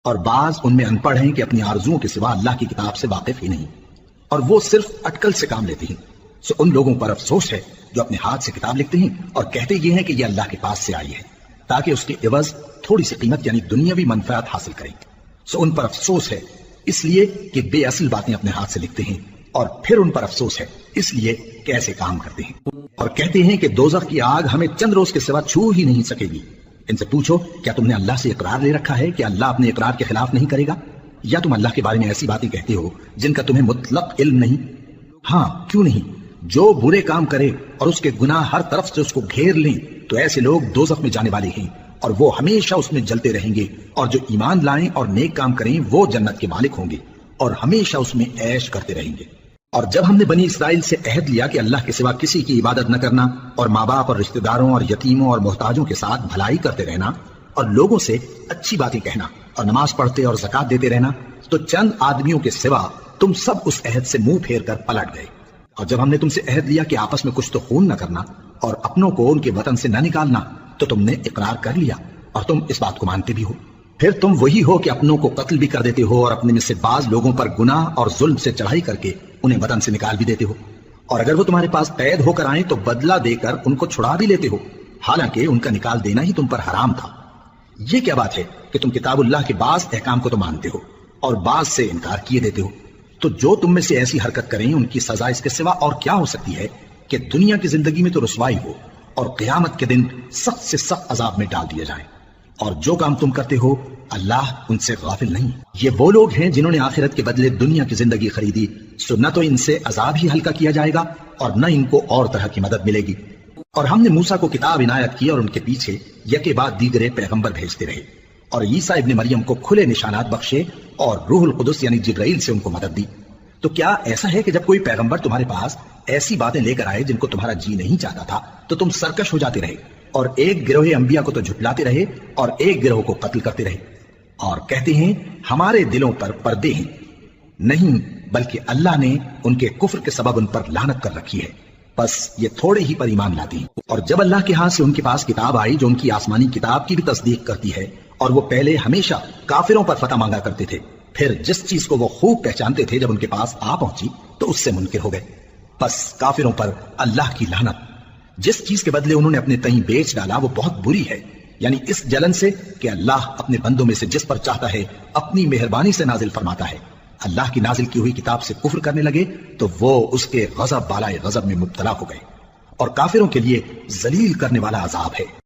اور بعض ان میں ان پڑھ ہیں کہ اپنی آرزوؤں کے سوا اللہ کی کتاب سے واقف ہی نہیں، اور وہ صرف اٹکل سے کام لیتے ہیں۔ سو ان لوگوں پر افسوس ہے جو اپنے ہاتھ سے کتاب لکھتے ہیں اور کہتے یہ ہیں کہ یہ اللہ کے پاس سے آئی ہے، تاکہ اس کے عوض تھوڑی سی قیمت یعنی دنیاوی منفعت حاصل کریں۔ سو ان پر افسوس ہے اس لیے کہ بے اصل باتیں اپنے ہاتھ سے لکھتے ہیں، اور پھر ان پر افسوس ہے اس لیے کہ ایسے کام کرتے ہیں، اور کہتے ہیں کہ دوزخ کی آگ ہمیں چند روز کے سوا چھو ہی نہیں سکے گی۔ ان سے پوچھو کیا تم نے اللہ سے اقرار لے رکھا ہے کہ اللہ اپنے اقرار کے خلاف نہیں کرے گا، یا تم اللہ کے بارے میں ایسی باتیں کہتے ہو جن کا تمہیں مطلق علم نہیں؟ ہاں کیوں نہیں، جو برے کام کرے اور اس کے گناہ ہر طرف سے اس کو گھیر لیں تو ایسے لوگ دوزخ میں جانے والے ہیں، اور وہ ہمیشہ اس میں جلتے رہیں گے، اور جو ایمان لائیں اور نیک کام کریں وہ جنت کے مالک ہوں گے اور ہمیشہ اس میں عیش کرتے رہیں گے۔ اور جب ہم نے بنی اسرائیل سے عہد لیا کہ اللہ کے سوا کسی کی عبادت نہ کرنا، اور ماں باپ اور رشتہ داروں اور یتیموں اور محتاجوں کے ساتھ بھلائی کرتے رہنا، اور لوگوں سے اچھی باتیں کہنا، اور نماز پڑھتے اور زکوٰۃ دیتے رہنا، تو چند آدمیوں کے سوا تم سب اس عہد سے منہ پھیر کر پلٹ گئے۔ اور جب ہم نے تم سے عہد لیا کہ آپس میں کچھ تو خون نہ کرنا اور اپنوں کو ان کے وطن سے نہ نکالنا، تو تم نے اقرار کر لیا اور تم اس بات کو مانتے بھی ہو۔ پھر تم وہی ہو کہ اپنوں کو قتل بھی کر دیتے ہو، اور اپنے میں سے بعض لوگوں پر گناہ اور ظلم سے چڑھائی کر کے انہیں وطن سے نکال بھی دیتے ہو، اور اگر وہ تمہارے پاس قید ہو کر آئیں تو بدلہ دے کر ان کو چھڑا بھی لیتے ہو، حالانکہ ان کا نکال دینا ہی تم پر حرام تھا۔ یہ کیا بات ہے کہ تم کتاب اللہ کے بعض احکام کو تو مانتے ہو اور بعض سے انکار کیے دیتے ہو؟ تو جو تم میں سے ایسی حرکت کریں ان کی سزا اس کے سوا اور کیا ہو سکتی ہے کہ دنیا کی زندگی میں تو رسوائی ہو اور قیامت کے دن سخت سے سخت عذاب میں ڈال دیے جائیں۔ اور جو کام تم کرتے ہو اللہ ان سے غافل نہیں۔ یہ وہ لوگ ہیں جنہوں نے آخرت کے بدلے دنیا کی زندگی خریدی، سو نہ تو ان سے عذاب ہی ہلکا کیا جائے گا اور نہ ان کو اور طرح کی مدد ملے گی۔ اور ہم نے موسیٰ کو کتاب عنایت کی اور ان کے پیچھے یکے بعد دیگرے پیغمبر بھیجتے رہے، اور عیسیٰ ابن مریم کو کھلے نشانات بخشے اور روح القدس یعنی جبرائیل سے ان کو مدد دی۔ تو کیا ایسا ہے کہ جب کوئی پیغمبر تمہارے پاس ایسی باتیں لے کر آئے جن کو تمہارا جی نہیں چاہتا تھا تو تم سرکش ہو جاتے رہے، اور ایک گروہ انبیاء کو تو جھٹلاتے رہے اور ایک گروہ کو قتل کرتے رہے، اور کہتے ہیں ہمارے دلوں پر پردے ہیں؟ نہیں، بلکہ اللہ نے ان کے کفر کے سبب ان پر لعنت کر رکھی ہے، بس یہ تھوڑے ہی پر ایمان لاتے ہیں۔ اور جب اللہ کے ہاں سے ان کے پاس کتاب آئی جو ان کی آسمانی کتاب کی بھی تصدیق کرتی ہے، اور وہ پہلے ہمیشہ کافروں پر فتح مانگا کرتے تھے، پھر جس چیز کو وہ خوب پہچانتے تھے جب ان کے پاس آ پہنچی تو اس سے منکر ہو گئے، بس کافروں پر اللہ کی لعنت۔ جس چیز کے بدلے انہوں نے اپنے تئیں بیچ ڈالا وہ بہت بری ہے، یعنی اس جلن سے کہ اللہ اپنے بندوں میں سے جس پر چاہتا ہے اپنی مہربانی سے نازل فرماتا ہے۔ اللہ کی نازل کی ہوئی کتاب سے کفر کرنے لگے تو وہ اس کے غضب بالائے غضب میں مبتلا ہو گئے، اور کافروں کے لیے ذلیل کرنے والا عذاب ہے۔